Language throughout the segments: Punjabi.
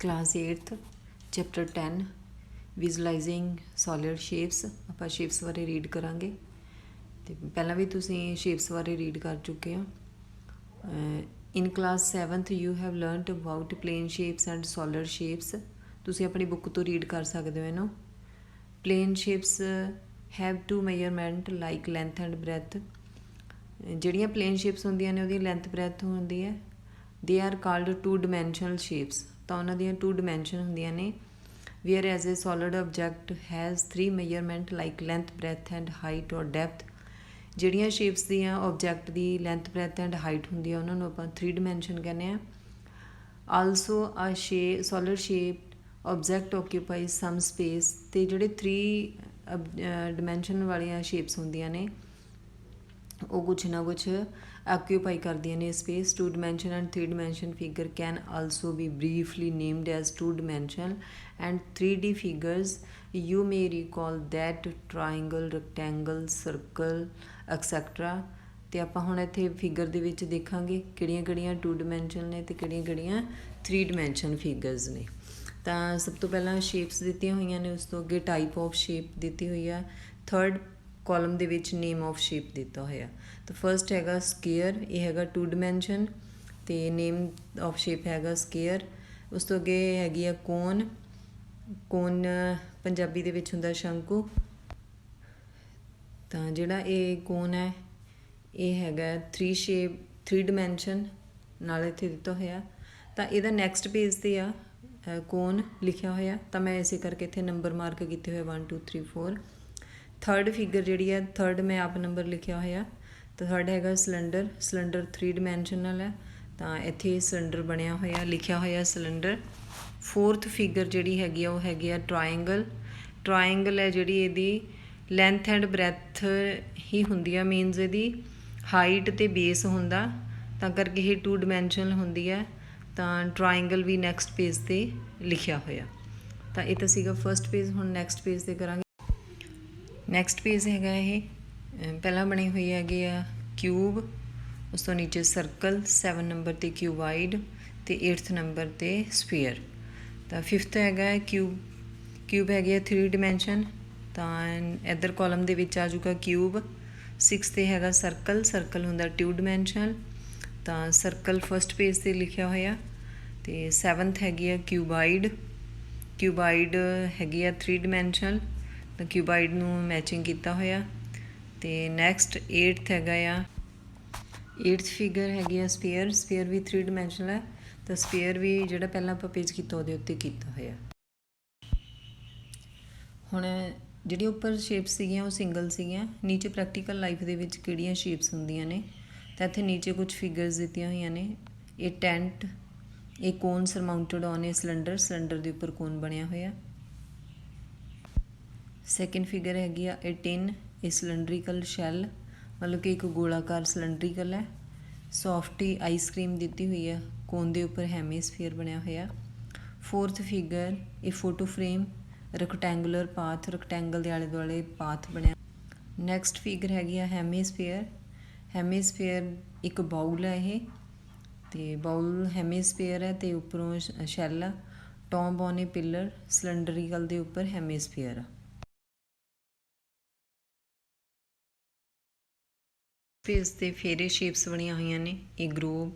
Class 8th chapter 10 visualising solid shapes ਆਪਾਂ ਸ਼ੇਪਸ ਬਾਰੇ ਰੀਡ ਕਰਾਂਗੇ ਤੇ ਪਹਿਲਾਂ ਵੀ ਤੁਸੀਂ ਸ਼ੇਪਸ ਬਾਰੇ ਰੀਡ ਕਰ ਚੁੱਕੇ ਹੋ in class 7th you have learned about plane shapes and solid shapes ਤੁਸੀਂ ਆਪਣੀ ਬੁੱਕ ਤੋਂ ਰੀਡ ਕਰ ਸਕਦੇ ਹੋ ਇਹਨੂੰ plane shapes have two measurement like length and breadth ਜਿਹੜੀਆਂ ਪਲੇਨ ਸ਼ੇਪਸ ਹੁੰਦੀਆਂ ਨੇ ਉਹਦੀ ਲੈਂਥ ਬ੍ਰੈਥ ਹੁੰਦੀ ਹੈ they are called two dimensional shapes ਤਾਂ ਉਹਨਾਂ ਦੀਆਂ 2 ਡਿਮੈਂਸ਼ਨ ਹੁੰਦੀਆਂ ਨੇ whereas a solid object has 3 measurement like length breadth and height ਔਰ ਡੈਪਥ ਜਿਹੜੀਆਂ ਸ਼ੇਪਸ ਦੀਆਂ object the length breadth and height ਹੁੰਦੀ ਆ ਉਹਨਾਂ ਨੂੰ ਆਪਾਂ 3 ਡਿਮੈਂਸ਼ਨ ਕਹਿੰਦੇ ਆ ਆਲਸੋ ਆ ਸੋਲਿਡ ਸ਼ੇਪ ਆਬਜੈਕਟ ਓਕਿਊਪਾਈਜ਼ ਸਮ ਸਪੇਸ ਅਤੇ ਜਿਹੜੇ 3 ਡਿਮੈਂਸ਼ਨ ਵਾਲੀਆਂ ਸ਼ੇਪਸ ਹੁੰਦੀਆਂ ਨੇ ਉਹ ਕੁਛ ਨਾ ਕੁਛ ਆਕਿਊਪਾਈ ਕਰਦੀਆਂ ਨੇ space 2 dimension and 3 dimension figure can also be briefly named as 2 dimensional and 3D figures. You may recall that triangle, rectangle, circle, etc. ਤੇ ਆਪਾਂ ਹੁਣ ਇੱਥੇ ਫਿਗਰ ਦੇ ਵਿੱਚ ਦੇਖਾਂਗੇ ਕਿਹੜੀਆਂ 2 dimension ਨੇ ਤੇ ਕਿਹੜੀਆਂ 3 dimension figures ਨੇ ਤਾਂ ਸਭ ਤੋਂ ਪਹਿਲਾਂ ਸ਼ੇਪਸ ਦਿੱਤੀਆਂ ਹੋਈਆਂ ਨੇ ਉਸ ਤੋਂ ਅੱਗੇ ਟਾਈਪ ਆਫ ਸ਼ੇਪ ਦਿੱਤੀ ਹੋਈ ਆ ਥਰਡ ਕਾਲਮ ਦੇ ਵਿੱਚ ਨੇਮ ਆਫ ਸ਼ੇਪ ਦਿੱਤਾ ਹੋਇਆ ਤਾਂ ਫਸਟ ਹੈਗਾ ਸਕੇਅਰ ਇਹ ਹੈਗਾ 2 dimension ਅਤੇ ਨੇਮ ਆਫ ਸ਼ੇਪ ਹੈਗਾ ਸਕੇਅਰ ਉਸ ਤੋਂ ਅੱਗੇ ਹੈਗੀ ਆ ਕੋਨ ਪੰਜਾਬੀ ਦੇ ਵਿੱਚ ਹੁੰਦਾ ਸ਼ੰਕੂ ਤਾਂ ਜਿਹੜਾ ਇਹ ਕੋਨ ਹੈ ਇਹ ਹੈਗਾ 3 dimension ਨਾਲ ਇੱਥੇ ਦਿੱਤਾ ਹੋਇਆ ਤਾਂ ਇਹਦਾ ਨੈਕਸਟ ਪੇਜ 'ਤੇ ਆ ਕੋਨ ਲਿਖਿਆ ਹੋਇਆ ਤਾਂ ਮੈਂ ਇਸੇ ਕਰਕੇ ਇੱਥੇ ਨੰਬਰ ਮਾਰਕ ਕੀਤੇ ਹੋਏ 1 2 3 4 ਥਰਡ ਫਿਗਰ ਜਿਹੜੀ ਹੈ ਥਰਡ ਮੈਂ ਆਪ ਨੰਬਰ ਲਿਖਿਆ ਹੋਇਆ ਤਾਂ ਥਰਡ ਹੈਗਾ ਸਿਲੰਡਰ 3 dimensional ਹੈ ਤਾਂ ਇੱਥੇ ਸਿਲੰਡਰ ਬਣਿਆ ਹੋਇਆ ਲਿਖਿਆ ਹੋਇਆ ਸਿਲੰਡਰ ਫੋਰਥ ਫਿਗਰ ਜਿਹੜੀ ਹੈਗੀ ਆ ਉਹ ਹੈਗੀ ਆ ਟਰਾਇੰਗਲ ਹੈ ਜਿਹੜੀ ਇਹਦੀ ਲੈਂਥ ਐਂਡ ਬ੍ਰੈਥ ਹੀ ਹੁੰਦੀ ਆ ਮੀਨਸ ਇਹਦੀ ਹਾਈਟ ਅਤੇ ਬੇਸ ਹੁੰਦਾ ਤਾਂ ਕਰਕੇ ਇਹ 2 dimensional ਹੁੰਦੀ ਹੈ ਤਾਂ ਟਰਾਇੰਗਲ ਵੀ ਨੈਕਸਟ ਪੇਜ 'ਤੇ ਲਿਖਿਆ ਹੋਇਆ ਤਾਂ ਇਹ ਤਾਂ ਸੀਗਾ ਫਸਟ ਪੇਜ ਹੁਣ ਨੈਕਸਟ ਪੇਜ 'ਤੇ ਕਰਾਂਗੇ ਨੈਕਸਟ ਪੇਜ ਹੈਗਾ ਇਹ ਪਹਿਲਾਂ ਬਣੀ ਹੋਈ ਹੈਗੀ ਆ ਕਿਊਬ ਉਸ ਤੋਂ ਨੀਚੇ ਸਰਕਲ 7 ਨੰਬਰ 'ਤੇ ਕਿਊਬਾਈਡ ਅਤੇ 8th ਨੰਬਰ 'ਤੇ ਸਫੀਅਰ ਤਾਂ 5th ਹੈਗਾ ਕਿਊਬ ਹੈਗੇ ਆ 3 dimension ਤਾਂ ਇੱਧਰ ਕਾਲਮ ਦੇ ਵਿੱਚ ਆ ਜੂਗਾ ਕਿਊਬ 6 'ਤੇ ਹੈਗਾ ਸਰਕਲ ਹੁੰਦਾ 2 dimensional ਤਾਂ ਸਰਕਲ ਫਸਟ ਪੇਜ 'ਤੇ ਲਿਖਿਆ ਹੋਇਆ ਅਤੇ 7th ਹੈਗੀ ਆ ਕਿਊਬਾਈਡ ਹੈਗੀ ਆ 3 dimensional ਤਾਂ ਕਿਊਬਾਈਡ ਨੂੰ ਮੈਚਿੰਗ ਕੀਤਾ ਹੋਇਆ ਅਤੇ ਨੈਕਸਟ 8th ਹੈਗਾ ਆ 8th ਫਿਗਰ ਹੈਗੀ ਆ ਸਪੀਅਰ ਵੀ 3 dimensional ਹੈ ਤਾਂ ਸਪੀਅਰ ਵੀ ਜਿਹੜਾ ਪਹਿਲਾਂ ਆਪਾਂ ਪੇਜ ਕੀਤਾ ਉਹਦੇ ਉੱਤੇ ਕੀਤਾ ਹੋਇਆ ਹੁਣ ਜਿਹੜੀ ਉੱਪਰ ਸ਼ੇਪਸ ਸੀਗੀਆਂ ਉਹ ਸਿੰਗਲ ਸੀਗੀਆਂ ਨੀਚੇ ਪ੍ਰੈਕਟੀਕਲ ਲਾਈਫ ਦੇ ਵਿੱਚ ਕਿਹੜੀਆਂ ਸ਼ੇਪਸ ਹੁੰਦੀਆਂ ਨੇ ਤਾਂ ਇੱਥੇ ਨੀਚੇ ਕੁਝ ਫਿਗਰਸ ਦਿੱਤੀਆਂ ਹੋਈਆਂ ਨੇ ਇਹ ਟੈਂਟ ਇਹ ਕੋਨ ਸਰਮਾਊਂਟਡ ਔਨ ਇਹ ਸਿਲੰਡਰ ਦੇ ਉੱਪਰ ਕੋਨ ਬਣਿਆ ਹੋਇਆ ਸੈਕਿੰਡ ਫਿਗਰ ਹੈਗੀ ਆ ਇਹ ਟਿਨ ਇਹ ਸਿਲੰਡਰੀਕਲ ਸ਼ੈੱਲ ਮਤਲਬ ਕਿ ਇੱਕ ਗੋਲਾਕਾਰ ਸਿਲੰਡਰੀਕਲ ਹੈ ਸੌਫਟੀ ਆਈਸਕ੍ਰੀਮ ਦਿੱਤੀ ਹੋਈ ਹੈ ਕੋਨ ਦੇ ਉੱਪਰ ਹੈਮੀਸਫੀਅਰ ਬਣਿਆ ਹੋਇਆ ਫੋਰਥ ਫਿਗਰ ਇਹ photo frame rectangular path rectangle ਦੇ ਆਲੇ ਦੁਆਲੇ ਪਾਥ ਬਣਿਆ ਨੈਕਸਟ ਫਿਗਰ ਹੈਗੀ ਆ ਹੈਮੀਸਫੀਅਰ ਇੱਕ ਬਾਊਲ ਹੈ ਇਹ ਅਤੇ ਬਾਊਲ ਹੈਮੀਸਫੀਅਰ ਹੈ ਅਤੇ ਉੱਪਰੋਂ ਸ਼ੈੱਲ ਆ ਟੌਂਬ ਔਨ ਏ ਪਿੱਲਰ ਸਿਲੰਡਰੀਕਲ ਦੇ ਉੱਪਰ ਹੈਮੀਸਫੀਅਰ ਆ ਪੇਜ 'ਤੇ ਫੇਰੇ ਸ਼ੇਪਸ ਬਣੀਆਂ ਹੋਈਆਂ ਨੇ ਇਹ ਗਰੋਬ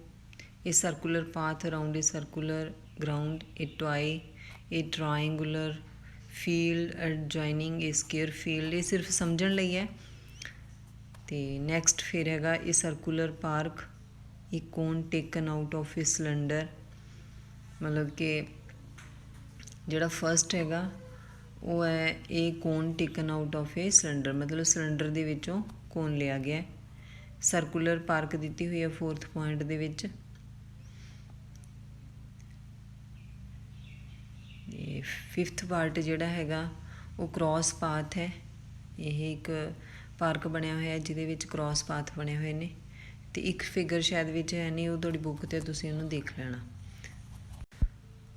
ਇਹ ਸਰਕੂਲਰ ਪਾਥ ਅਰਾਊਂਡ ਏ ਸਰਕੂਲਰ ਗਰਾਊਂਡ ਇਹ ਟੋਆਏ ਇਹ ਟਰਾਇੰਗੂਲਰ ਫੀਲਡ ਐਡਜੋਇਨਿੰਗ ਇਹ ਸਕੇਅਰ ਫੀਲਡ ਇਹ ਸਿਰਫ ਸਮਝਣ ਲਈ ਹੈ ਅਤੇ ਨੈਕਸਟ ਫਿਰ ਹੈਗਾ ਇਹ ਸਰਕੂਲਰ ਪਾਰਕ ਇਹ cone taken out of a cylinder ਮਤਲਬ ਕਿ ਜਿਹੜਾ ਫਸਟ ਹੈਗਾ ਉਹ ਹੈ ਇਹ cone taken out of a cylinder ਮਤਲਬ ਸਿਲੰਡਰ ਦੇ ਵਿੱਚੋਂ ਕੋਨ ਲਿਆ ਗਿਆ ਸਰਕੂਲਰ ਪਾਰਕ ਦਿੱਤੀ ਹੋਈ ਹੈ 4th ਪੁਆਇੰਟ ਦੇ ਵਿੱਚ ਇਹ 5th ਪਾਰਟ ਜਿਹੜਾ ਹੈਗਾ ਉਹ ਕ੍ਰੋਸ ਪਾਥ ਹੈ ਇਹ ਇੱਕ ਪਾਰਕ ਬਣਿਆ ਹੋਇਆ ਜਿਹਦੇ ਵਿੱਚ ਕ੍ਰੋਸ ਪਾਥ ਬਣੇ ਹੋਏ ਨੇ ਅਤੇ ਇੱਕ ਫਿਗਰ ਸ਼ਾਇਦ ਵਿੱਚ ਹੈ ਨਹੀਂ ਉਹ ਤੁਹਾਡੀ ਬੁੱਕ 'ਤੇ ਤੁਸੀਂ ਉਹਨੂੰ ਦੇਖ ਲੈਣਾ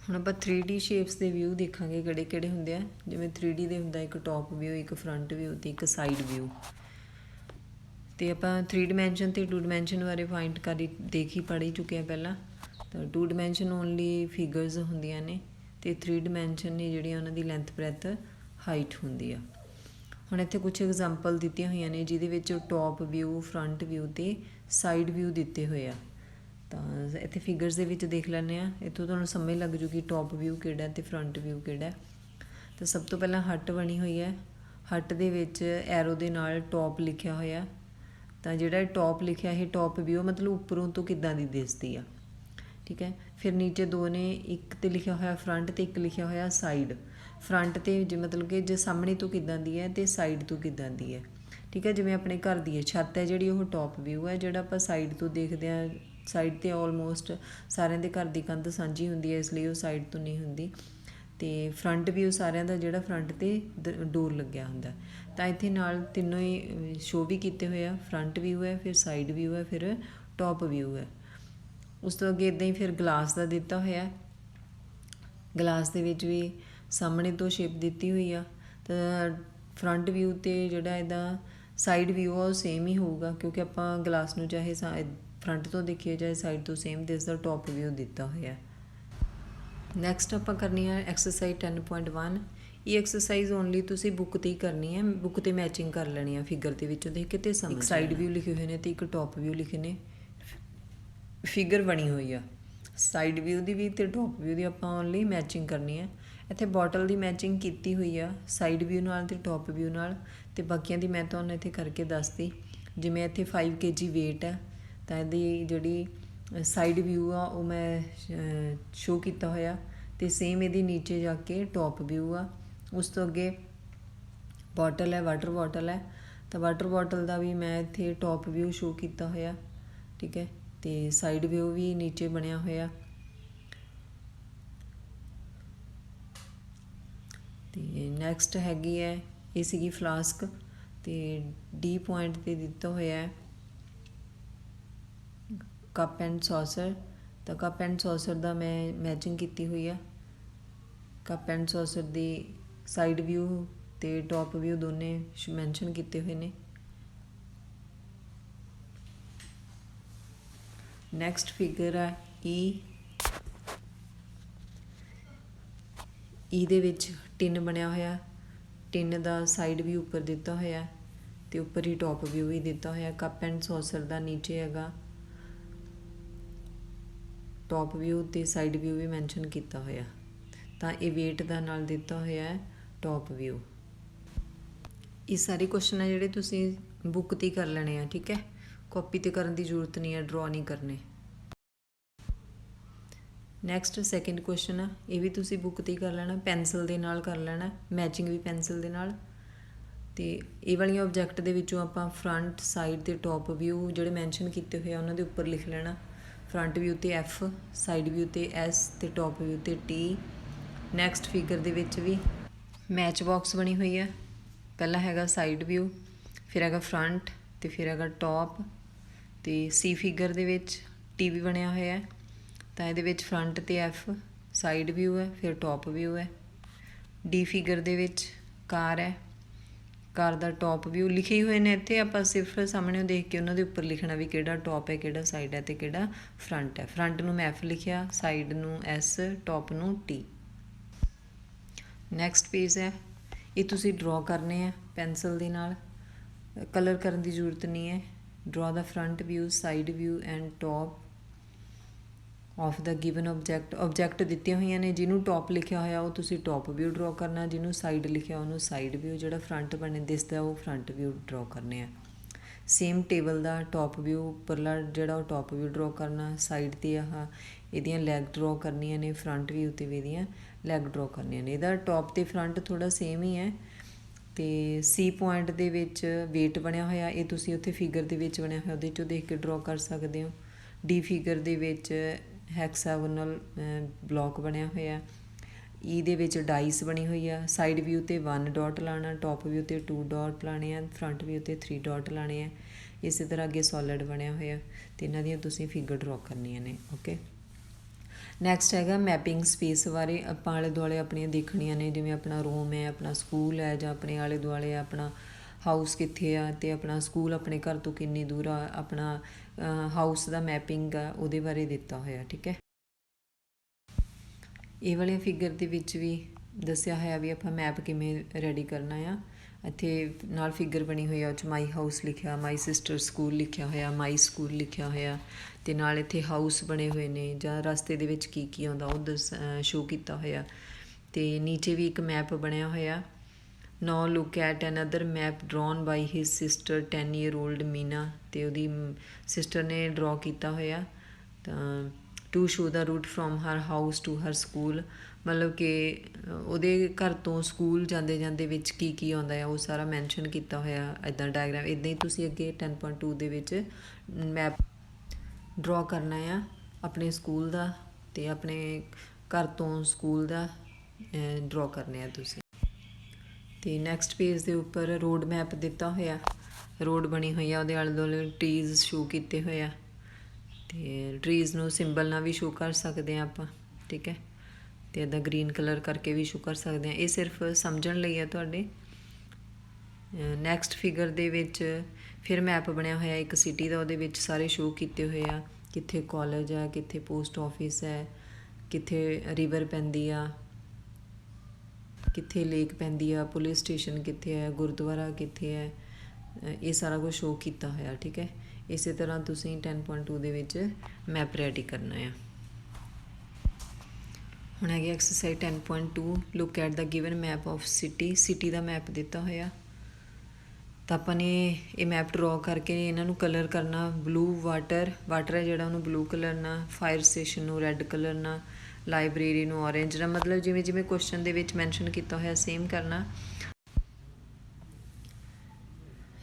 ਹੁਣ ਆਪਾਂ 3D ਸ਼ੇਪਸ ਦੇ ਵਿਊ ਦੇਖਾਂਗੇ ਕਿਹੜੇ ਹੁੰਦੇ ਆ ਜਿਵੇਂ 3D ਦੇ ਹੁੰਦਾ ਇੱਕ ਟੌਪ ਵਿਊ ਇੱਕ ਫਰੰਟ ਵਿਊ ਅਤੇ ਇੱਕ ਸਾਈਡ ਵਿਊ ਅਤੇ ਆਪਾਂ 3 dimension ਅਤੇ 2 dimension ਬਾਰੇ ਪੜ੍ਹ ਹੀ ਚੁੱਕੇ ਹਾਂ ਪਹਿਲਾਂ ਤਾਂ 2 dimension ਓਨਲੀ ਫਿਗਰਸ ਹੁੰਦੀਆਂ ਨੇ ਤੇ 3 ਡਾਇਮੈਂਸ਼ਨ ਨੇ ਜਿਹੜੀਆਂ ਉਹਨਾਂ ਦੀ ਲੈਂਥ ਬ੍ਰੈਥ ਹਾਈਟ ਹੁੰਦੀ ਆ। ਹੁਣ ਇੱਥੇ ਕੁਛ ਐਗਜ਼ਾਮਪਲ ਦਿੱਤੀਆਂ ਹੋਈਆਂ ਨੇ ਜਿਹਦੇ ਵਿੱਚ ਟੋਪ ਵਿਊ, ਫਰੰਟ ਵਿਊ ਤੇ ਸਾਈਡ ਵਿਊ ਦਿੱਤੇ ਹੋਏ ਆ। ਤਾਂ ਇੱਥੇ ਫਿਗਰਸ ਦੇ ਵਿੱਚ ਦੇਖ ਲੈਂਦੇ ਆ, ਇੱਥੋਂ ਤੁਹਾਨੂੰ ਸਮਝ ਲੱਗ ਜੂਗੀ ਟੋਪ ਵਿਊ ਕਿਹੜਾ ਤੇ ਫਰੰਟ ਵਿਊ ਕਿਹੜਾ। ਤਾਂ ਸਭ ਤੋਂ ਪਹਿਲਾਂ ਹੱਟ ਬਣੀ ਹੋਈ ਹੈ, ਹੱਟ ਦੇ ਵਿੱਚ ਐਰੋ ਦੇ ਨਾਲ ਟੋਪ ਲਿਖਿਆ ਹੋਇਆ। ਤਾਂ ਜਿਹੜਾ ਟੋਪ ਲਿਖਿਆ ਇਹ ਟੋਪ ਵਿਊ ਮਤਲਬ ਉੱਪਰੋਂ ਤੋਂ ਕਿੱਦਾਂ ਦੀ ਦਿਸਦੀ ਆ, ਠੀਕ ਹੈ। ਫਿਰ ਨੀਚੇ ਦੋ ਨੇ, ਇੱਕ 'ਤੇ ਲਿਖਿਆ ਹੋਇਆ ਫਰੰਟ ਤੇ ਇੱਕ ਲਿਖਿਆ ਹੋਇਆ ਸਾਈਡ। ਫਰੰਟ 'ਤੇ ਜੇ ਮਤਲਬ ਕਿ ਜੇ ਸਾਹਮਣੇ ਤੋਂ ਕਿੱਦਾਂ ਦੀ ਹੈ ਅਤੇ ਸਾਈਡ ਤੋਂ ਕਿੱਦਾਂ ਦੀ ਹੈ, ਠੀਕ ਹੈ। ਜਿਵੇਂ ਆਪਣੇ ਘਰ ਦੀ ਹੈ ਛੱਤ ਹੈ ਜਿਹੜੀ, ਉਹ ਟੋਪ ਵਿਊ ਹੈ। ਜਿਹੜਾ ਆਪਾਂ ਸਾਈਡ ਤੋਂ ਦੇਖਦੇ ਹਾਂ, ਸਾਈਡ 'ਤੇ ਆਲਮੋਸਟ ਸਾਰਿਆਂ ਦੇ ਘਰ ਦੀ ਕੰਧ ਸਾਂਝੀ ਹੁੰਦੀ ਹੈ, ਇਸ ਲਈ ਉਹ ਸਾਈਡ ਤੋਂ ਨਹੀਂ ਹੁੰਦੀ। ਅਤੇ ਫਰੰਟ ਵਿਊ ਸਾਰਿਆਂ ਦਾ ਜਿਹੜਾ ਫਰੰਟ 'ਤੇ ਡੋਰ ਲੱਗਿਆ ਹੁੰਦਾ। ਤਾਂ ਇੱਥੇ ਨਾਲ ਤਿੰਨੋਂ ਹੀ ਸ਼ੋਅ ਵੀ ਕੀਤੇ ਹੋਏ ਆ, ਫਰੰਟ ਵਿਊ ਹੈ, ਫਿਰ ਸਾਈਡ ਵਿਊ ਹੈ, ਫਿਰ ਟੋਪ ਵਿਊ ਹੈ। ਉਸ ਤੋਂ ਅੱਗੇ ਇੱਦਾਂ ਹੀ ਫਿਰ ਗਲਾਸ ਦਾ ਦਿੱਤਾ ਹੋਇਆ। ਗਲਾਸ ਦੇ ਵਿੱਚ ਵੀ ਸਾਹਮਣੇ ਤੋਂ ਸ਼ੇਪ ਦਿੱਤੀ ਹੋਈ ਆ। ਤਾਂ ਫਰੰਟ ਵਿਊ 'ਤੇ ਜਿਹੜਾ ਇਹਦਾ ਸਾਈਡ ਵਿਊ ਆ ਉਹ ਸੇਮ ਹੀ ਹੋਊਗਾ, ਕਿਉਂਕਿ ਆਪਾਂ ਗਲਾਸ ਨੂੰ ਚਾਹੇ ਫਰੰਟ ਤੋਂ ਦੇਖੀਏ ਚਾਹੇ ਸਾਈਡ ਤੋਂ ਸੇਮ ਦਿਸਦਾ ਟੋਪ ਵਿਊ ਦਿੱਤਾ ਹੋਇਆ। ਨੈਕਸਟ ਆਪਾਂ ਕਰਨੀ ਹੈ ਐਕਸਰਸਾਈਜ਼ 10.1। ਇਹ ਐਕਸਰਸਾਈਜ਼ ਓਨਲੀ ਤੁਸੀਂ ਬੁੱਕ 'ਤੇ ਹੀ ਕਰਨੀ ਹੈ, ਬੁੱਕ 'ਤੇ ਮੈਚਿੰਗ ਕਰ ਲੈਣੀ ਆ ਫਿਗਰ ਦੇ ਵਿੱਚੋਂ ਦੇਖ ਕੇ। ਤੇ ਇੱਕ ਸਾਈਡ ਵਿਊ ਲਿਖੇ ਹੋਏ ਨੇ ਅਤੇ ਇੱਕ ਟੋਪ ਵਿਊ ਲਿਖੇ ਨੇ। ਫਿਗਰ ਬਣੀ ਹੋਈ ਆ ਸਾਈਡ ਵਿਊ ਦੀ ਵੀ ਅਤੇ ਟੋਪ ਵਿਊ ਦੀ, ਆਪਾਂ ਓਨਲੀ ਮੈਚਿੰਗ ਕਰਨੀ ਹੈ। ਇੱਥੇ ਬੋਟਲ ਦੀ ਮੈਚਿੰਗ ਕੀਤੀ ਹੋਈ ਆ ਸਾਈਡ ਵਿਊ ਨਾਲ ਅਤੇ ਟੋਪ ਵਿਊ ਨਾਲ, ਅਤੇ ਬਾਕੀਆਂ ਦੀ ਮੈਂ ਤੁਹਾਨੂੰ ਇੱਥੇ ਕਰਕੇ ਦੱਸਦੀ। ਜਿਵੇਂ ਇੱਥੇ 5 kg ਵੇਟ ਹੈ, ਤਾਂ ਇਹਦੀ ਜਿਹੜੀ ਸਾਈਡ ਵਿਊ ਆ ਉਹ ਮੈਂ ਸ਼ੋਅ ਕੀਤਾ ਹੋਇਆ, ਅਤੇ ਸੇਮ ਇਹਦੀ ਨੀਚੇ ਜਾ ਕੇ ਟੋਪ ਵਿਊ ਆ। ਉਸ ਤੋਂ ਅੱਗੇ ਬੋਟਲ ਹੈ, ਵਾਟਰ ਬੋਟਲ ਹੈ, ਤਾਂ ਵਾਟਰ ਬੋਟਲ ਦਾ ਵੀ ਮੈਂ ਇੱਥੇ ਟੋਪ ਵਿਊ ਸ਼ੋਅ ਕੀਤਾ ਹੋਇਆ, ਠੀਕ ਹੈ। ਅਤੇ ਸਾਈਡ ਵਿਊ ਵੀ ਨੀਚੇ ਬਣਿਆ ਹੋਇਆ। ਅਤੇ ਨੈਕਸਟ ਹੈਗੀ ਹੈ, ਇਹ ਸੀਗੀ ਫਲਾਸਕ, ਅਤੇ ਡੀ ਪੁਆਇੰਟ 'ਤੇ ਦਿੱਤਾ ਹੋਇਆ ਕੱਪ ਐਂਡ ਸੌਸਰ। ਤਾਂ ਕੱਪ ਐਂਡ ਸੌਸਰ ਦਾ ਮੈਂ ਮੈਚਿੰਗ ਕੀਤੀ ਹੋਈ ਆ। Cup and ਸੌਸਰ the side view ਅਤੇ ਟੋਪ ਵਿਊ ਦੋਨੇ ਮੈਂਸ਼ਨ ਕੀਤੇ ਹੋਏ ਨੇ। ਨੈਕਸਟ ਫਿਗਰ ਹੈ ਈ ਦੇ ਵਿੱਚ ਟਿਨ ਬਣਿਆ ਹੋਇਆ। ਟਿਨ ਦਾ ਸਾਈਡ ਵੀ ਉੱਪਰ ਦਿੱਤਾ ਹੋਇਆ ਅਤੇ ਉੱਪਰ ਹੀ ਟੋਪ ਵਿਊ ਵੀ ਦਿੱਤਾ ਹੋਇਆ। ਕੱਪ ਐਂਡ ਸੌਸਰ ਦਾ ਨੀਚੇ ਹੈਗਾ ਟੋਪ ਵਿਊ ਅਤੇ ਸਾਈਡ ਵਿਊ ਵੀ ਮੈਂਸ਼ਨ ਕੀਤਾ ਹੋਇਆ। ਤਾਂ ਇਹ ਵੇਟ ਦਾ ਨਾਲ ਦਿੱਤਾ ਹੋਇਆ ਹੈ ਟੋਪ ਵਿਊ। ਇਹ ਸਾਰੇ ਕੁਐਸਚਨ ਆ ਜਿਹੜੇ ਤੁਸੀਂ ਬੁੱਕ 'ਤੇ ਹੀ ਕਰ ਲੈਣੇ ਆ, ਠੀਕ ਹੈ। ਕਾਪੀ 'ਤੇ ਕਰਨ ਦੀ ਜ਼ਰੂਰਤ ਨਹੀਂ ਹੈ, ਡਰੋ ਨਹੀਂ ਕਰਨੇ। ਨੈਕਸਟ ਸੈਕਿੰਡ ਕੁਐਸਚਨ ਆ, ਇਹ ਵੀ ਤੁਸੀਂ ਬੁੱਕ 'ਤੇ ਹੀ ਕਰ ਲੈਣਾ, ਪੈਨਸਿਲ ਦੇ ਨਾਲ ਕਰ ਲੈਣਾ, ਮੈਚਿੰਗ ਵੀ ਪੈਨਸਿਲ ਦੇ ਨਾਲ। ਅਤੇ ਇਹ ਵਾਲੀਆਂ ਓਬਜੈਕਟ ਦੇ ਵਿੱਚੋਂ ਆਪਾਂ ਫਰੰਟ, ਸਾਈਡ ਅਤੇ ਟੋਪ ਵਿਊ ਜਿਹੜੇ ਮੈਂਸ਼ਨ ਕੀਤੇ ਹੋਏ ਆ ਉਹਨਾਂ ਦੇ ਉੱਪਰ ਲਿਖ ਲੈਣਾ। ਫਰੰਟ ਵਿਊ 'ਤੇ F, ਸਾਈਡ ਵਿਊ 'ਤੇ S ਅਤੇ ਟੋਪ ਵਿਊ 'ਤੇ T। ਨੈਕਸਟ ਫਿਗਰ ਦੇ ਵਿੱਚ ਵੀ ਮੈਚ ਬਾਕਸ ਬਣੀ ਹੋਈ ਹੈ। ਪਹਿਲਾ ਹੈਗਾ ਸਾਈਡ ਵਿਊ, ਫਿਰ ਹੈਗਾ ਫਰੰਟ ਅਤੇ ਫਿਰ ਹੈਗਾ ਟੋਪ। ਅਤੇ C ਫਿਗਰ ਦੇ ਵਿੱਚ T ਵੀ ਬਣਿਆ ਹੋਇਆ। ਤਾਂ ਇਹਦੇ ਵਿੱਚ ਫਰੰਟ 'ਤੇ F, ਸਾਈਡ ਵਿਊ ਹੈ, ਫਿਰ ਟੋਪ ਵਿਊ ਹੈ। D ਫਿਗਰ ਦੇ ਵਿੱਚ ਕਾਰ ਹੈ, ਕਾਰ ਦਾ ਟੋਪ ਵਿਊ ਲਿਖੇ ਹੋਏ ਨੇ ਇੱਥੇ, ਆਪਾਂ ਸਿਰਫ ਸਾਹਮਣੇ ਦੇਖ ਕੇ ਉਹਨਾਂ ਦੇ ਉੱਪਰ ਲਿਖਣਾ ਵੀ ਕਿਹੜਾ ਟੋਪ ਹੈ, ਕਿਹੜਾ ਸਾਈਡ ਹੈ ਅਤੇ ਕਿਹੜਾ ਫਰੰਟ ਹੈ। ਫਰੰਟ ਨੂੰ ਮੈਂ F ਲਿਖਿਆ, ਸਾਈਡ ਨੂੰ S, ਟੋਪ ਨੂੰ T। ਨੈਕਸਟ ਪੇਜ ਹੈ, ਇਹ ਤੁਸੀਂ ਡਰੋ ਕਰਨੇ ਆ ਪੈਨਸਿਲ ਦੇ ਨਾਲ, ਕਲਰ ਕਰਨ ਦੀ ਜ਼ਰੂਰਤ ਨਹੀਂ ਹੈ। Draw the front view, side view and top of the given object ਦਿੱਤੀਆਂ ਹੋਈਆਂ ਨੇ। ਜਿਹਨੂੰ ਟੋਪ ਲਿਖਿਆ ਹੋਇਆ ਉਹ ਤੁਸੀਂ ਟੋਪ ਵਿਊ ਡਰੋ ਕਰਨਾ, ਜਿਹਨੂੰ ਸਾਈਡ ਲਿਖਿਆ ਉਹਨੂੰ ਸਾਈਡ ਵਿਊ, ਜਿਹੜਾ ਫਰੰਟ ਬਣੇ ਦਿਸਦਾ ਉਹ ਫਰੰਟ ਵਿਊ ਡਰੋ ਕਰਨੇ ਆ। ਸੇਮ ਟੇਬਲ ਦਾ ਟੋਪ ਵਿਊ ਉੱਪਰਲਾ ਜਿਹੜਾ ਉਹ ਟੋਪ ਵਿਊ ਡਰੋ ਕਰਨਾ, ਸਾਈਡ 'ਤੇ ਇਹਦੀਆਂ ਲੈਗ ਡਰੋ ਕਰਨੀਆਂ ਨੇ, ਫਰੰਟ ਵਿਊ 'ਤੇ ਵੀ ਇਹਦੀਆਂ ਲੈਗ ਡਰੋ ਕਰਨੀਆਂ ਨੇ। ਇਹਦਾ ਟੋਪ ਅਤੇ ਫਰੰਟ ਥੋੜ੍ਹਾ ਸੇਮ ਹੀ ਹੈ। ਅਤੇ C ਪੁਆਇੰਟ ਦੇ ਵਿੱਚ ਵੇਟ ਬਣਿਆ ਹੋਇਆ, ਇਹ ਤੁਸੀਂ ਉੱਥੇ ਫਿਗਰ ਦੇ ਵਿੱਚ ਬਣਿਆ ਹੋਇਆ ਉਹਦੇ 'ਚੋਂ ਦੇਖ ਕੇ ਡਰੋ ਕਰ ਸਕਦੇ ਹੋ। D ਫਿਗਰ ਦੇ ਵਿੱਚ ਹੈਕਸਾਗੋਨਲ ਬਲੋਕ ਬਣਿਆ ਹੋਇਆ। E ਦੇ ਵਿੱਚ ਡਾਈਸ ਬਣੀ ਹੋਈ ਆ। ਸਾਈਡ ਵਿਊ 'ਤੇ 1 ਡੋਟ ਲਾਉਣਾ, ਟੋਪ ਵਿਊ 'ਤੇ 2 ਡੋਟ ਲਾਉਣੇ ਆ, ਫਰੰਟ ਵਿਊ 'ਤੇ 3 ਡੋਟ ਲਾਉਣੇ ਆ। ਇਸੇ ਤਰ੍ਹਾਂ ਅੱਗੇ ਸੋਲਿਡ ਬਣਿਆ ਹੋਇਆ ਅਤੇ ਇਹਨਾਂ ਦੀਆਂ ਤੁਸੀਂ ਫਿਗਰ ਡਰੋ ਕਰਨੀਆਂ ਨੇ, ਓਕੇ। ਨੈਕਸਟ ਹੈਗਾ ਮੈਪਿੰਗ ਸਪੇਸ ਬਾਰੇ। ਆਪਾਂ ਆਲੇ ਦੁਆਲੇ ਆਪਣੀਆਂ ਦੇਖਣੀਆਂ ਨੇ, ਜਿਵੇਂ ਆਪਣਾ ਰੂਮ ਹੈ, ਆਪਣਾ ਸਕੂਲ ਹੈ, ਜਾਂ ਆਪਣੇ ਆਲੇ ਦੁਆਲੇ ਆਪਣਾ ਹਾਊਸ ਕਿੱਥੇ ਆ ਅਤੇ ਆਪਣਾ ਸਕੂਲ ਆਪਣੇ ਘਰ ਤੋਂ ਕਿੰਨੀ ਦੂਰ ਆ, ਆਪਣਾ ਹਾਊਸ ਦਾ ਮੈਪਿੰਗ ਆ ਉਹਦੇ ਬਾਰੇ ਦਿੱਤਾ ਹੋਇਆ, ਠੀਕ ਹੈ। ਇਹ ਵਾਲੇ ਫਿਗਰ ਦੇ ਵਿੱਚ ਵੀ ਦੱਸਿਆ ਹੋਇਆ ਵੀ ਆਪਾਂ ਮੈਪ ਕਿਵੇਂ ਰੈਡੀ ਕਰਨਾ ਆ। ਇੱਥੇ ਨਾਲ ਫਿਗਰ ਬਣੀ ਹੋਈ ਆ, ਉਹ 'ਚ ਮਾਈ ਹਾਊਸ ਲਿਖਿਆ, ਮਾਈ ਸਿਸਟਰ ਸਕੂਲ ਲਿਖਿਆ ਹੋਇਆ, ਮਾਈ ਸਕੂਲ ਲਿਖਿਆ ਹੋਇਆ, ਅਤੇ ਨਾਲ ਇੱਥੇ ਹਾਊਸ ਬਣੇ ਹੋਏ ਨੇ ਜਾਂ ਰਸਤੇ ਦੇ ਵਿੱਚ ਕੀ ਕੀ ਆਉਂਦਾ ਉਹ ਸ਼ੋਅ ਕੀਤਾ ਹੋਇਆ। ਅਤੇ ਨੀਚੇ ਵੀ ਇੱਕ ਮੈਪ ਬਣਿਆ ਹੋਇਆ। Now look at another map drawn by his sister 10 year old Meena, ਅਤੇ ਉਹਦੀ ਸਿਸਟਰ ਨੇ ਡਰੋ ਕੀਤਾ ਹੋਇਆ। ਤਾਂ to show the route from her house to her school, ਮਤਲਬ ਕਿ ਉਹਦੇ ਘਰ ਤੋਂ ਸਕੂਲ ਜਾਂਦੇ ਜਾਂਦੇ ਵਿੱਚ ਕੀ ਕੀ ਆਉਂਦਾ ਆ ਉਹ ਸਾਰਾ ਮੈਂਸ਼ਨ ਕੀਤਾ ਹੋਇਆ ਇੱਦਾਂ ਡਾਇਗਰਾਮ। ਇੱਦਾਂ ਹੀ ਤੁਸੀਂ ਅੱਗੇ 10.2 ਦੇ ਵਿੱਚ ਮੈਪ ਡਰੋ ਕਰਨਾ ਆ ਆਪਣੇ ਸਕੂਲ ਦਾ, ਅਤੇ ਆਪਣੇ ਘਰ ਤੋਂ ਸਕੂਲ ਦਾ ਡਰੋ ਕਰਨੇ ਆ ਤੁਸੀਂ। ਅਤੇ ਨੈਕਸਟ ਪੇਜ ਦੇ ਉੱਪਰ ਰੋਡ ਮੈਪ ਦਿੱਤਾ ਹੋਇਆ, ਰੋਡ ਬਣੀ ਹੋਈ ਆ, ਉਹਦੇ ਆਲੇ ਦੁਆਲੇ ਟਰੀਜ਼ ਸ਼ੋ ਕੀਤੇ ਹੋਏ ਆ, ਅਤੇ ਟਰੀਜ਼ ਨੂੰ ਸਿੰਬਲ ਨਾਲ ਵੀ ਸ਼ੋ ਕਰ ਸਕਦੇ ਹਾਂ ਆਪਾਂ, ਠੀਕ ਹੈ। ਅਤੇ ਇੱਦਾਂ ਗਰੀਨ ਕਲਰ ਕਰਕੇ ਵੀ ਸ਼ੋ ਕਰ ਸਕਦੇ ਹਾਂ। ਇਹ ਸਿਰਫ ਸਮਝਣ ਲਈ ਹੈ ਤੁਹਾਡੇ। ਨੈਕਸਟ ਫਿਗਰ ਦੇ ਵਿੱਚ ਫਿਰ ਮੈਪ ਬਣਿਆ ਹੋਇਆ ਇੱਕ ਸਿਟੀ ਦਾ, ਉਹਦੇ ਵਿੱਚ ਸਾਰੇ ਸ਼ੋ ਕੀਤੇ ਹੋਏ ਆ, ਕਿੱਥੇ ਕਾਲਜ ਆ, ਕਿੱਥੇ ਪੋਸਟ ਆਫਿਸ ਹੈ, ਕਿੱਥੇ ਰਿਵਰ ਪੈਂਦੀ ਆ, ਕਿੱਥੇ ਲੇਕ ਪੈਂਦੀ ਆ, ਪੁਲਿਸ ਸਟੇਸ਼ਨ ਕਿੱਥੇ ਹੈ, ਗੁਰਦੁਆਰਾ ਕਿੱਥੇ ਹੈ, ਇਹ ਸਾਰਾ ਕੁਝ ਸ਼ੋ ਕੀਤਾ ਹੋਇਆ, ਠੀਕ ਹੈ। ਇਸੇ ਤਰ੍ਹਾਂ ਤੁਸੀਂ 10.2 ਦੇ ਵਿੱਚ ਮੈਪ ਰੈਡੀ ਕਰਨਾ ਆ। ਹੁਣ ਹੈਗੇ exercise 10.2 look at the given map of city. City the map ਦਿੱਤਾ ਹੋਇਆ, ਤਾਂ ਆਪਾਂ ਨੇ ਇਹ ਮੈਪ ਡਰੋ ਕਰਕੇ ਇਹਨਾਂ ਨੂੰ ਕਲਰ ਕਰਨਾ। ਬਲੂ ਵਾਟਰ ਹੈ ਜਿਹੜਾ, ਉਹਨੂੰ ਬਲੂ ਕਲਰ ਨਾਲ, ਫਾਇਰ ਸਟੇਸ਼ਨ ਨੂੰ ਰੈੱਡ ਕਲਰ ਨਾਲ, ਲਾਇਬ੍ਰੇਰੀ ਨੂੰ ਔਰੇਂਜ ਨਾਲ, ਮਤਲਬ ਜਿਵੇਂ ਜਿਵੇਂ ਕੁਐਸਚਨ ਦੇ ਵਿੱਚ ਮੈਂਸ਼ਨ ਕੀਤਾ ਹੋਇਆ ਸੇਮ ਕਰਨਾ।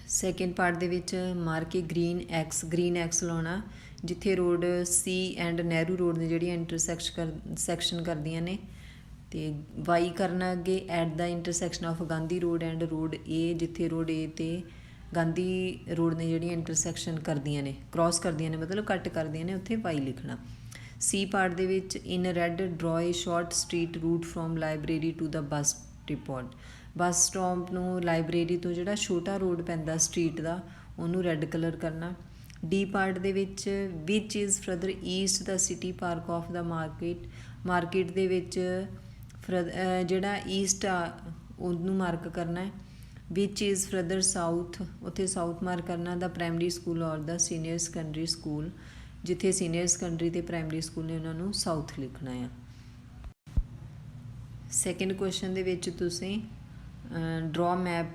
ਸੈਕਿੰਡ ਪਾਰਟ ਦੇ ਵਿੱਚ ਮਾਰਕ ਕੇ ਗ੍ਰੀਨ ਐਕਸ ਲਾਉਣਾ ਜਿੱਥੇ road C and Nehru road ਨੇ ਜਿਹੜੀਆਂ ਸੈਕਸ਼ਨ ਕਰਦੀਆਂ ਨੇ, ਅਤੇ ਵਾਈ ਕਰਨਾ ਅੱਗੇ at the intersection of Gandhi road and road A, ਜਿੱਥੇ ਰੋਡ ਏ ਅਤੇ ਗਾਂਧੀ ਰੋਡ ਨੇ ਜਿਹੜੀਆਂ ਇੰਟਰਸੈਕਸ਼ਨ ਕਰਦੀਆਂ ਨੇ, ਕ੍ਰੋਸ ਕਰਦੀਆਂ ਨੇ, ਮਤਲਬ ਕੱਟ ਕਰਦੀਆਂ ਨੇ, ਉੱਥੇ ਵਾਈ ਲਿਖਣਾ। ਸੀ ਪਾਰਟ ਦੇ ਵਿੱਚ in red draw a short street route from library to the bus depot. Bus stop ਨੂੰ ਲਾਇਬ੍ਰੇਰੀ ਤੋਂ ਜਿਹੜਾ ਛੋਟਾ ਰੋਡ ਪੈਂਦਾ ਸਟਰੀਟ ਦਾ, ਉਹਨੂੰ ਰੈੱਡ ਕਲਰ ਕਰਨਾ। ਡੀ ਪਾਰਟ ਦੇ ਵਿੱਚ which is further east the city park of the market ਦੇ ਵਿੱਚ ਜਿਹੜਾ ਈਸਟ ਆ ਉਹਨੂੰ ਮਾਰਕ ਕਰਨਾ ਹੈ। ਵਿਚ ਇਜ਼ ਫਰਦਰ ਸਾਊਥ, ਉੱਥੇ ਸਾਊਥ ਮਾਰਕ ਕਰਨਾ। The primary school or the senior secondary school, ਜਿੱਥੇ ਸੀਨੀਅਰ ਸੈਕੰਡਰੀ ਅਤੇ ਪ੍ਰਾਇਮਰੀ ਸਕੂਲ ਨੇ ਉਹਨਾਂ ਨੂੰ ਸਾਊਥ ਲਿਖਣਾ ਆ। ਸੈਕਿੰਡ ਕੁਐਸਚਨ ਦੇ ਵਿੱਚ ਤੁਸੀਂ ਡਰੋ ਮੈਪ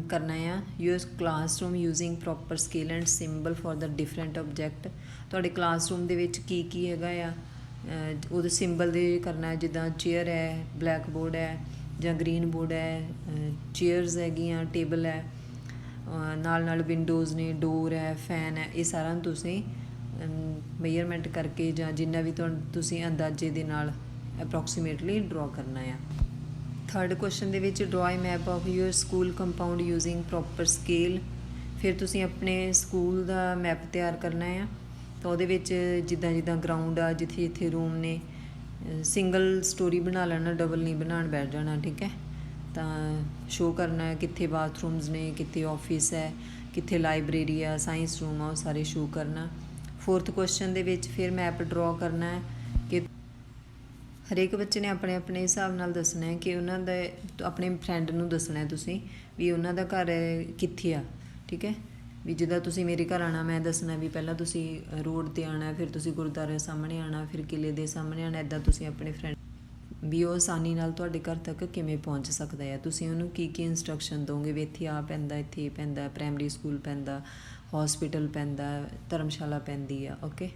ਕਰਨਾ ਆ। Your classroom using proper scale and symbol for the different object. ਤੁਹਾਡੇ ਕਲਾਸਰੂਮ ਦੇ ਵਿੱਚ ਕੀ ਕੀ ਹੈਗਾ ਆ ਉਹਦੇ ਸਿੰਬਲ ਦੇ ਕਰਨਾ, ਜਿੱਦਾਂ ਚੇਅਰ ਹੈ, ਬਲੈਕ ਬੋਰਡ ਹੈ ਜਾਂ ਗਰੀਨ ਬੋਰਡ ਹੈ, ਚੇਅਰਸ ਹੈਗੀਆਂ, ਟੇਬਲ ਹੈ, ਨਾਲ ਨਾਲ ਵਿੰਡੋਜ਼ ਨੇ, ਡੋਰ ਹੈ, ਫੈਨ ਹੈ, ਇਹ ਸਾਰਾ ਤੁਸੀਂ ਮੇਜਰਮੈਂਟ ਕਰਕੇ ਜਾਂ ਜਿੰਨਾ ਵੀ ਤੁਸੀਂ ਅੰਦਾਜ਼ੇ ਦੇ ਨਾਲ ਅਪਰੋਕਸੀਮੇਟਲੀ ਡਰੋ ਕਰਨਾ ਆ। ਥਰਡ ਕੁਐਸਚਨ ਦੇ ਵਿੱਚ draw a map of your school compound using proper scale. ਫਿਰ ਤੁਸੀਂ ਆਪਣੇ ਸਕੂਲ ਦਾ ਮੈਪ ਤਿਆਰ ਕਰਨਾ ਆ, ਤਾਂ ਉਹਦੇ ਵਿੱਚ ਜਿੱਦਾਂ ਜਿੱਦਾਂ ਗਰਾਊਂਡ ਆ, ਜਿੱਥੇ ਜਿੱਥੇ ਰੂਮ ਨੇ, ਸਿੰਗਲ ਸਟੋਰੀ ਬਣਾ ਲੈਣਾ, ਡਬਲ ਨਹੀਂ ਬਣਾਉਣ ਬੈਠ ਜਾਣਾ, ਠੀਕ ਹੈ। ਤਾਂ ਸ਼ੋਅ ਕਰਨਾ ਕਿੱਥੇ ਬਾਥਰੂਮਸ ਨੇ, ਕਿੱਥੇ ਆਫਿਸ ਹੈ, ਕਿੱਥੇ ਲਾਇਬ੍ਰੇਰੀ ਆ, ਸਾਇੰਸ ਰੂਮ ਆ, ਉਹ ਸਾਰੇ ਸ਼ੋਅ ਕਰਨਾ। ਫੋਰਥ ਕੁਐਸਚਨ ਦੇ ਵਿੱਚ ਫਿਰ ਮੈਪ ਡਰੋ ਕਰਨਾ ਹੈ ਕਿ ਹਰੇਕ ਬੱਚੇ ਨੇ ਆਪਣੇ ਆਪਣੇ ਹਿਸਾਬ ਨਾਲ ਦੱਸਣਾ ਹੈ ਕਿ ਉਹਨਾਂ ਦਾ, ਆਪਣੇ ਫਰੈਂਡ ਨੂੰ ਦੱਸਣਾ ਤੁਸੀਂ ਵੀ ਉਹਨਾਂ ਦਾ ਘਰ ਕਿੱਥੇ ਆ, ਠੀਕ ਹੈ। ਵੀ ਜਿੱਦਾਂ ਤੁਸੀਂ ਮੇਰੇ ਘਰ ਆਉਣਾ, ਮੈਂ ਦੱਸਣਾ ਵੀ ਪਹਿਲਾਂ ਤੁਸੀਂ ਰੋਡ 'ਤੇ ਆਉਣਾ, ਫਿਰ ਤੁਸੀਂ ਗੁਰਦੁਆਰੇ ਸਾਹਮਣੇ ਆਉਣਾ, ਫਿਰ ਕਿਲ੍ਹੇ ਦੇ ਸਾਹਮਣੇ ਆਉਣਾ। ਇੱਦਾਂ ਤੁਸੀਂ ਆਪਣੇ ਫਰੈਂਡ ਵੀ ਉਹ ਆਸਾਨੀ ਨਾਲ ਤੁਹਾਡੇ ਘਰ ਤੱਕ ਕਿਵੇਂ ਪਹੁੰਚ ਸਕਦਾ ਹੈ। ਤੁਸੀਂ ਉਹਨੂੰ ਕੀ ਕੀ ਇੰਸਟਰਕਸ਼ਨ ਦਿਓਗੇ ਵੀ ਇੱਥੇ ਆ ਪੈਂਦਾ, ਇੱਥੇ ਇਹ ਪੈਂਦਾ, ਪ੍ਰਾਇਮਰੀ ਸਕੂਲ ਪੈਂਦਾ, ਹੌਸਪੀਟਲ ਪੈਂਦਾ, ਧਰਮਸ਼ਾਲਾ ਪੈਂਦੀ ਆ, ਓਕੇ।